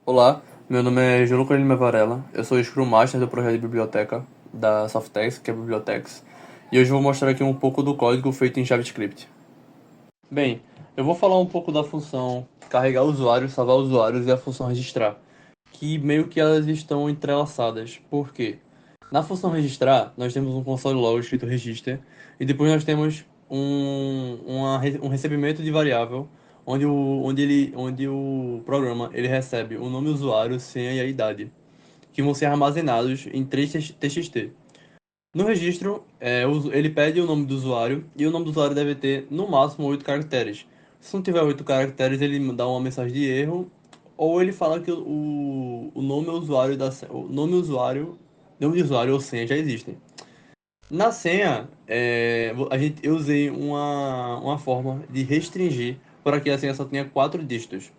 Olá, meu nome é João Lucas Lima Varela, eu sou Scrum Master do projeto de biblioteca da Softex, que é Bibliotex, e hoje vou mostrar aqui um pouco do código feito em JavaScript. Bem, eu vou falar um pouco da função carregar usuários, salvar usuários e a função registrar, que meio que elas estão entrelaçadas. Por quê? Na função registrar, nós temos um console log escrito register, e depois nós temos um recebimento de variável, onde o programa ele recebe o nome do usuário, senha e a idade, que vão ser armazenados em 3 TXT. No registro, ele pede o nome do usuário, e o nome do usuário deve ter no máximo 8 caracteres. Se não tiver 8 caracteres, ele dá uma mensagem de erro, ou ele fala que o nome usuário o nome de usuário ou senha já existem. Na senha, eu usei uma forma de restringir para que a senha só tenha 4 dígitos.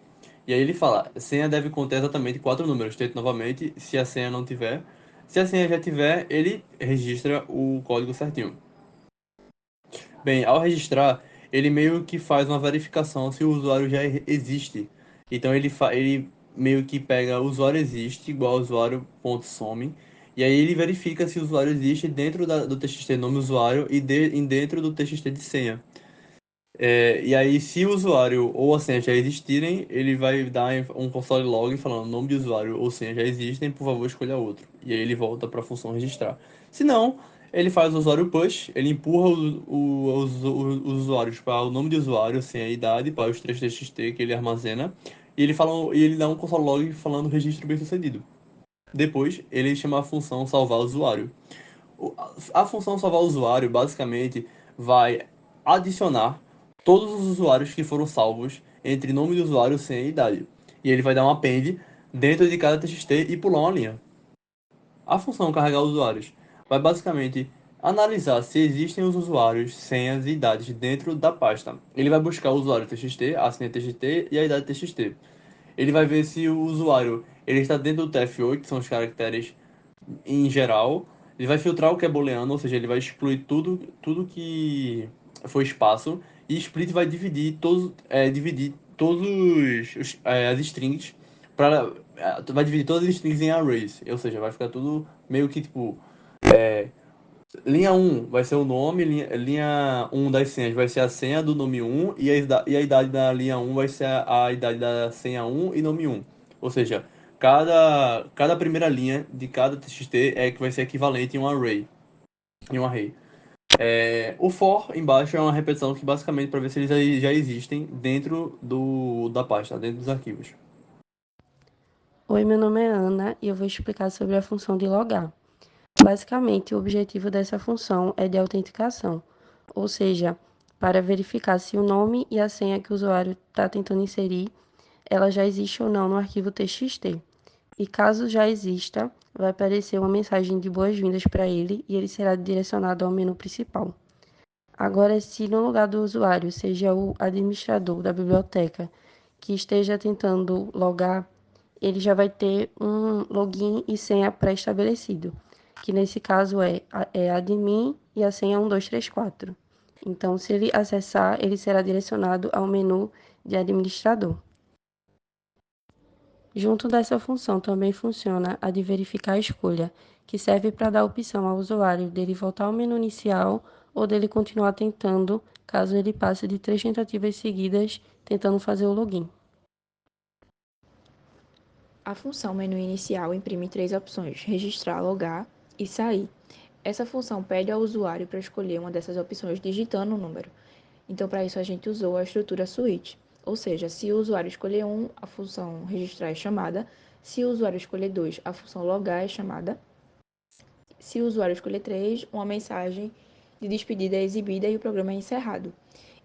E aí ele fala, a senha deve conter exatamente 4 números. Tento novamente, se a senha não tiver. Se a senha já tiver, ele registra o código certinho. Bem, ao registrar, ele meio que faz uma verificação se o usuário já existe. Então ele meio que pega o usuário existe igual usuário.some, e aí ele verifica se o usuário existe dentro do TXT nome usuário e dentro do TXT de senha. E aí, se o usuário ou a senha já existirem, ele vai dar um console log falando nome de usuário ou senha já existem, por favor escolha outro. E aí ele volta para a função registrar. Se não, ele faz o usuário push, ele empurra os usuários para o nome de usuário, senha e idade, para os 3 TXT que ele armazena, e ele dá um console log falando registro bem sucedido. Depois, ele chama a função salvar usuário. A função salvar usuário basicamente vai adicionar todos os usuários que foram salvos entre nome do usuário, senha e idade. E ele vai dar um append dentro de cada TXT e pular uma linha. A função carregar usuários vai basicamente analisar se existem os usuários, senhas e idades dentro da pasta. Ele vai buscar o usuário TXT, a senha TXT e a idade TXT. Ele vai ver se o usuário ele está dentro do TF8, que são os caracteres em geral. Ele vai filtrar o que é booleano, ou seja, ele vai excluir tudo que foi espaço. E split vai dividir todos as strings para vai dividir todas as strings em arrays, ou seja, vai ficar tudo meio que tipo linha um vai ser o nome, linha 1 das senhas vai ser a senha do nome um e a idade da linha um vai ser a idade da senha um e nome um. Ou seja, cada primeira linha de cada TXT é que vai ser equivalente em um array. O for embaixo é uma repetição que basicamente para ver se eles já existem dentro da pasta, dentro dos arquivos. Oi, meu nome é Ana e eu vou explicar sobre a função de logar. Basicamente, o objetivo dessa função é de autenticação, ou seja, para verificar se o nome e a senha que o usuário está tentando inserir, ela já existe ou não no arquivo TXT. E caso já exista, vai aparecer uma mensagem de boas-vindas para ele e ele será direcionado ao menu principal. Agora, se no lugar do usuário seja o administrador da biblioteca que esteja tentando logar, ele já vai ter um login e senha pré-estabelecido, que nesse caso é admin e a senha 1234. Então, se ele acessar, ele será direcionado ao menu de administrador. Junto dessa função também funciona a de verificar a escolha, que serve para dar opção ao usuário dele voltar ao menu inicial ou dele continuar tentando, caso ele passe de 3 tentativas seguidas tentando fazer o login. A função menu inicial imprime 3 opções: registrar, logar e sair. Essa função pede ao usuário para escolher uma dessas opções digitando o número. Então, para isso, a gente usou a estrutura switch. Ou seja, se o usuário escolher 1, a função registrar é chamada. Se o usuário escolher 2, a função logar é chamada. Se o usuário escolher 3, uma mensagem de despedida é exibida e o programa é encerrado.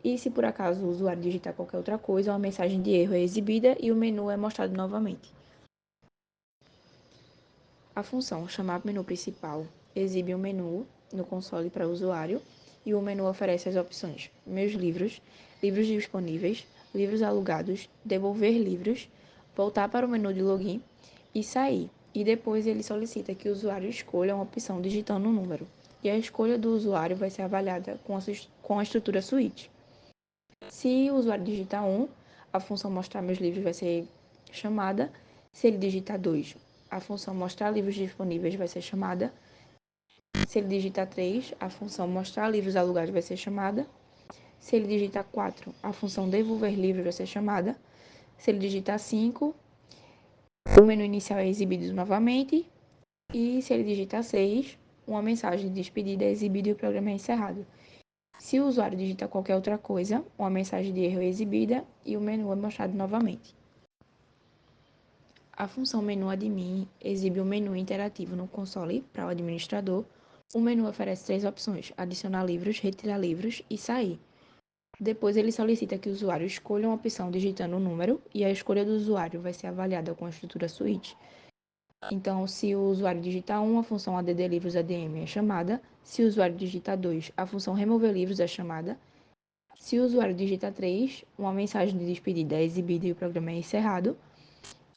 E se por acaso o usuário digitar qualquer outra coisa, uma mensagem de erro é exibida e o menu é mostrado novamente. A função chamar menu principal exibe um menu no console para o usuário e o menu oferece as opções Meus livros, livros disponíveis, livros alugados, devolver livros, voltar para o menu de login e sair. E depois ele solicita que o usuário escolha uma opção digitando um número. E a escolha do usuário vai ser avaliada com a estrutura switch. Se o usuário digitar 1, a função mostrar meus livros vai ser chamada. Se ele digitar 2, a função mostrar livros disponíveis vai ser chamada. Se ele digitar 3, a função mostrar livros alugados vai ser chamada. Se ele digitar 4, a função devolver livros vai ser chamada. Se ele digitar 5, o menu inicial é exibido novamente. E se ele digitar 6, uma mensagem de despedida é exibida e o programa é encerrado. Se o usuário digitar qualquer outra coisa, uma mensagem de erro é exibida e o menu é mostrado novamente. A função menu admin exibe o menu interativo no console para o administrador. O menu oferece 3 opções: adicionar livros, retirar livros e sair. Depois ele solicita que o usuário escolha uma opção digitando o número e a escolha do usuário vai ser avaliada com a estrutura switch. Então, se o usuário digitar 1, a função add livros ADM é chamada. Se o usuário digitar 2, a função remover livros é chamada. Se o usuário digitar 3, uma mensagem de despedida é exibida e o programa é encerrado.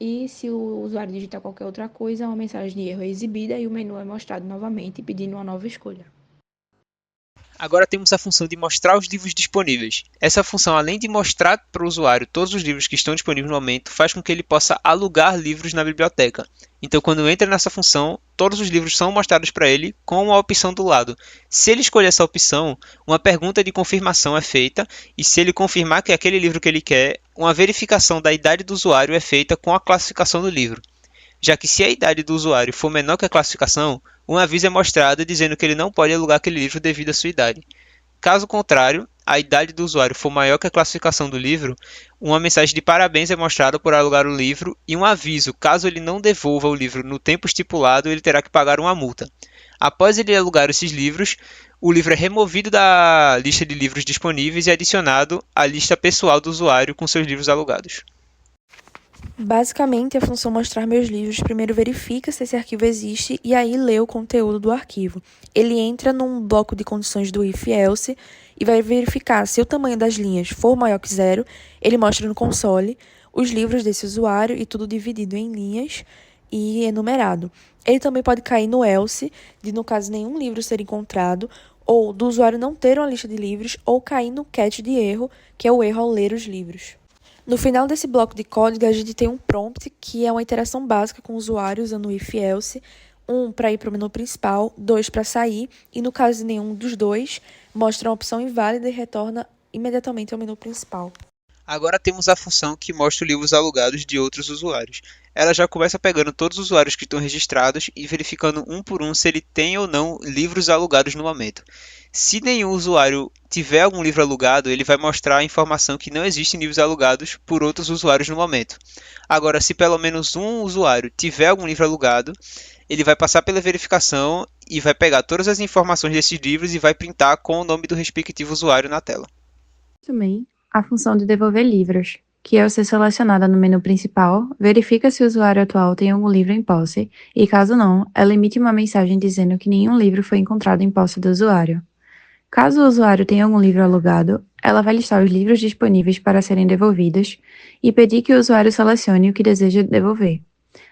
E se o usuário digitar qualquer outra coisa, uma mensagem de erro é exibida e o menu é mostrado novamente, pedindo uma nova escolha. Agora temos a função de mostrar os livros disponíveis. Essa função, além de mostrar para o usuário todos os livros que estão disponíveis no momento, faz com que ele possa alugar livros na biblioteca. Então, quando entra nessa função, todos os livros são mostrados para ele com uma opção do lado. Se ele escolher essa opção, uma pergunta de confirmação é feita e se ele confirmar que é aquele livro que ele quer, uma verificação da idade do usuário é feita com a classificação do livro. Já que se a idade do usuário for menor que a classificação, um aviso é mostrado dizendo que ele não pode alugar aquele livro devido à sua idade. Caso contrário, a idade do usuário for maior que a classificação do livro, uma mensagem de parabéns é mostrada por alugar o livro e um aviso, caso ele não devolva o livro no tempo estipulado, ele terá que pagar uma multa. Após ele alugar esses livros, o livro é removido da lista de livros disponíveis e adicionado à lista pessoal do usuário com seus livros alugados. Basicamente, a função mostrar meus livros primeiro verifica se esse arquivo existe e aí lê o conteúdo do arquivo. Ele entra num bloco de condições do if-else e vai verificar se o tamanho das linhas for maior que 0, ele mostra no console os livros desse usuário e tudo dividido em linhas e enumerado. Ele também pode cair no else, de no caso nenhum livro ser encontrado, ou do usuário não ter uma lista de livros, ou cair no catch de erro, que é o erro ao ler os livros. No final desse bloco de código, a gente tem um prompt, que é uma interação básica com o usuário usando o if-else, 1 para ir para o menu principal, 2 para sair, e no caso de nenhum dos dois, mostra uma opção inválida e retorna imediatamente ao menu principal. Agora temos a função que mostra os livros alugados de outros usuários. Ela já começa pegando todos os usuários que estão registrados e verificando um por um se ele tem ou não livros alugados no momento. Se nenhum usuário tiver algum livro alugado, ele vai mostrar a informação que não existem livros alugados por outros usuários no momento. Agora, se pelo menos um usuário tiver algum livro alugado, ele vai passar pela verificação e vai pegar todas as informações desses livros e vai printar com o nome do respectivo usuário na tela. Também a função de devolver livros, que ao ser selecionada no menu principal, verifica se o usuário atual tem algum livro em posse e, caso não, ela emite uma mensagem dizendo que nenhum livro foi encontrado em posse do usuário. Caso o usuário tenha algum livro alugado, ela vai listar os livros disponíveis para serem devolvidos e pedir que o usuário selecione o que deseja devolver.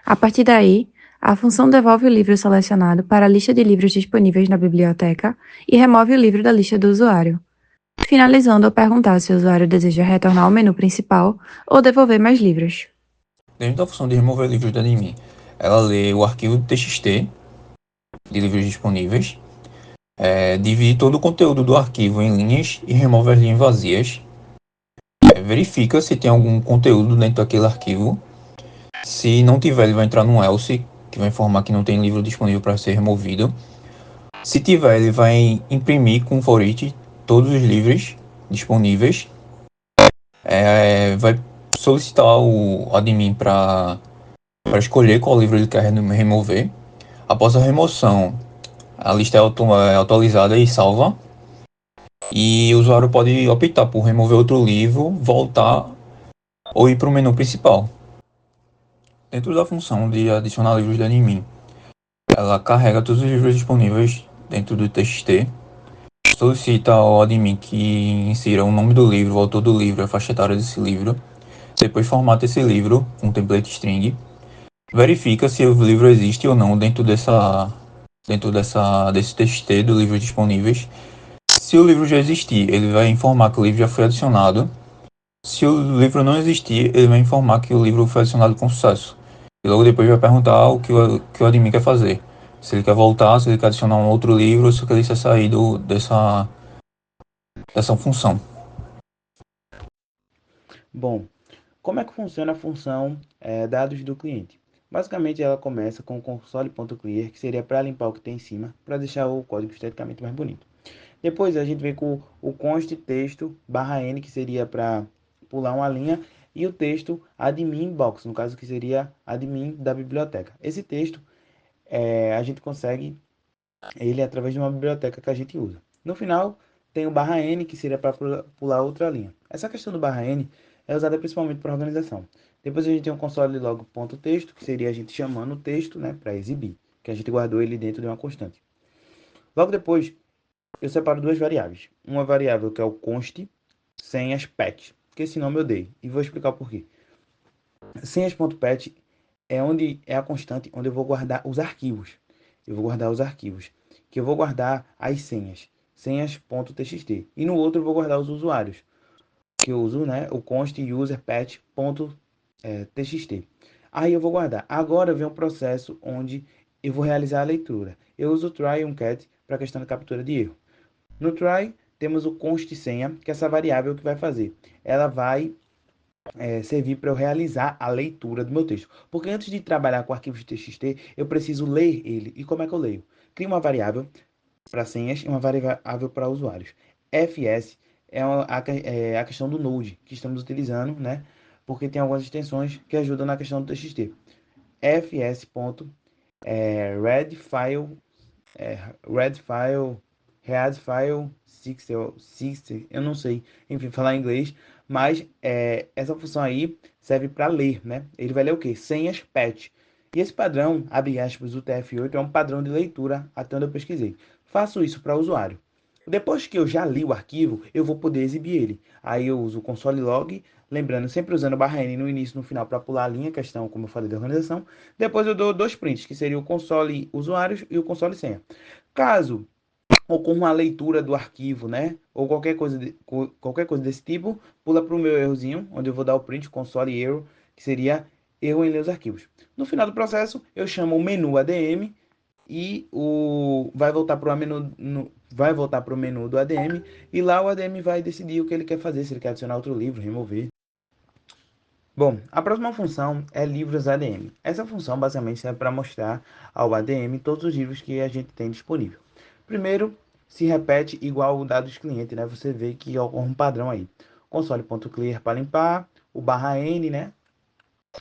A partir daí, a função devolve o livro selecionado para a lista de livros disponíveis na biblioteca e remove o livro da lista do usuário, finalizando ao perguntar se o usuário deseja retornar ao menu principal ou devolver mais livros. Dentro da função de remover livros da admin, ela lê o arquivo txt de livros disponíveis, divide todo o conteúdo do arquivo em linhas e remove as linhas vazias, verifica se tem algum conteúdo dentro daquele arquivo. Se não tiver, ele vai entrar no else, que vai informar que não tem livro disponível para ser removido. Se tiver, ele vai imprimir com for each todos os livros disponíveis. Vai solicitar o admin para escolher qual livro ele quer remover. Após a remoção, a lista é atualizada e salva. E o usuário pode optar por remover outro livro, voltar ou ir para o menu principal. Dentro da função de adicionar livros de admin, ela carrega todos os livros disponíveis dentro do txt, solicita ao admin que insira o nome do livro, o autor do livro, a faixa etária desse livro, depois formata esse livro com template string, verifica se o livro existe ou não dentro desse txt do livro disponíveis. Se o livro já existir, ele vai informar que o livro já foi adicionado. Se o livro não existir, ele vai informar que o livro foi adicionado com sucesso. E logo depois vai perguntar o que o admin quer fazer. Se ele quer voltar, se ele quer adicionar um outro livro, ou se ele quer sair dessa função. Bom, como é que funciona a função dados do cliente? Basicamente, ela começa com o console.clear, que seria para limpar o que tem em cima, para deixar o código esteticamente mais bonito. Depois a gente vem com o const texto /n, que seria para pular uma linha, e o texto admin box, no caso que seria admin da biblioteca. Esse texto a gente consegue ele através de uma biblioteca que a gente usa. No final tem o /n, que seria para pular outra linha. Essa questão do /n é usada principalmente para organização. Depois a gente tem um console log.texto, que seria a gente chamando o texto, né, para exibir, que a gente guardou ele dentro de uma constante. Logo depois eu separo duas variáveis. Uma variável que é o const senhas patch, que esse nome eu dei, e vou explicar o porquê. Senhas.patch é a constante onde eu vou guardar os arquivos. Eu vou guardar os arquivos, que eu vou guardar as senhas.txt. E no outro eu vou guardar os usuários, que eu uso, né, o const user patch.txt. Aí eu vou guardar. Agora vem um processo onde eu vou realizar a leitura. Eu uso o try e um cat para a questão da captura de erro. No try, temos o const senha, que é essa variável que vai fazer. Ela vai servir para eu realizar a leitura do meu texto. Porque antes de trabalhar com arquivos de TXT, eu preciso ler ele. E como é que eu leio? Crio uma variável para senhas e uma variável para usuários. fs é a questão do Node que estamos utilizando, né? Porque tem algumas extensões que ajudam na questão do TXT. fs.readfile readfile 60, eu não sei, enfim, falar em inglês, mas essa função aí serve para ler, né? Ele vai ler o quê? Senhas patch. E esse padrão, abre aspas, UTF-8, é um padrão de leitura até onde eu pesquisei. Faço isso para usuário. Depois que eu já li o arquivo, eu vou poder exibir ele. Aí eu uso o console log, lembrando, sempre usando /n no início e no final para pular a linha, questão, como eu falei, da organização. Depois eu dou dois prints, que seria o console usuários e o console senha. Caso ocorra uma leitura do arquivo, né? Ou qualquer coisa desse tipo, pula para o meu errozinho, onde eu vou dar o print console error, que seria erro em ler os arquivos. No final do processo, eu chamo o menu ADM e vai voltar para o menu do ADM e lá o ADM vai decidir o que ele quer fazer, se ele quer adicionar outro livro, remover. Bom, a próxima função é livros ADM. Essa função basicamente serve para mostrar ao ADM todos os livros que a gente tem disponível. Primeiro, se repete igual o dados cliente, né? Você vê que ocorre um padrão aí. Console.clear para limpar, o /n, né?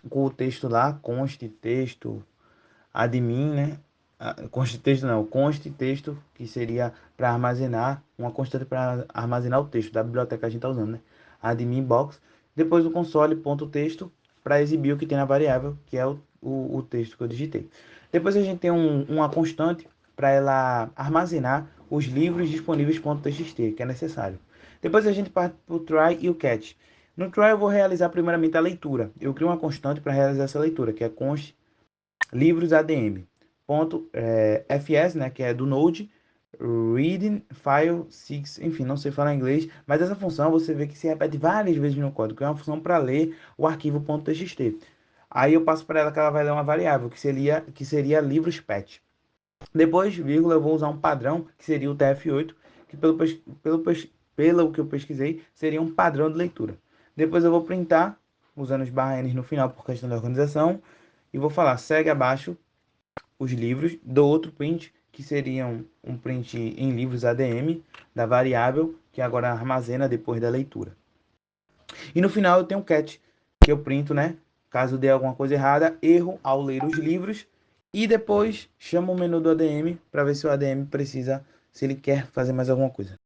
Com o texto lá, const texto admin, né? Const texto não, const texto, que seria para armazenar, uma constante para armazenar o texto da biblioteca que a gente está usando, né? Admin box. Depois o console.texto para exibir o que tem na variável, que é o texto que eu digitei. Depois a gente tem uma constante para ela armazenar os livros disponíveis .txt, que é necessário. Depois a gente parte para o try e o catch. No try eu vou realizar primeiramente a leitura. Eu crio uma constante para realizar essa leitura, que é const livros ADM. .fs, né, que é do Node, reading file 6, enfim, não sei falar inglês, mas essa função você vê que se repete várias vezes no código, que é uma função para ler o arquivo .txt. Aí eu passo para ela que ela vai ler uma variável, que seria livros patch. Depois, vírgula, eu vou usar um padrão, que seria o TF8, que pelo que eu pesquisei, seria um padrão de leitura. Depois eu vou printar, usando os /n no final por questão da organização, e vou falar, segue abaixo os livros, do outro print, que seria um print em livros ADM, da variável, que agora armazena depois da leitura. E no final eu tenho um catch, que eu printo, né? Caso dê alguma coisa errada, erro ao ler os livros, e depois chamo o menu do ADM para ver se o ADM precisa, se ele quer fazer mais alguma coisa.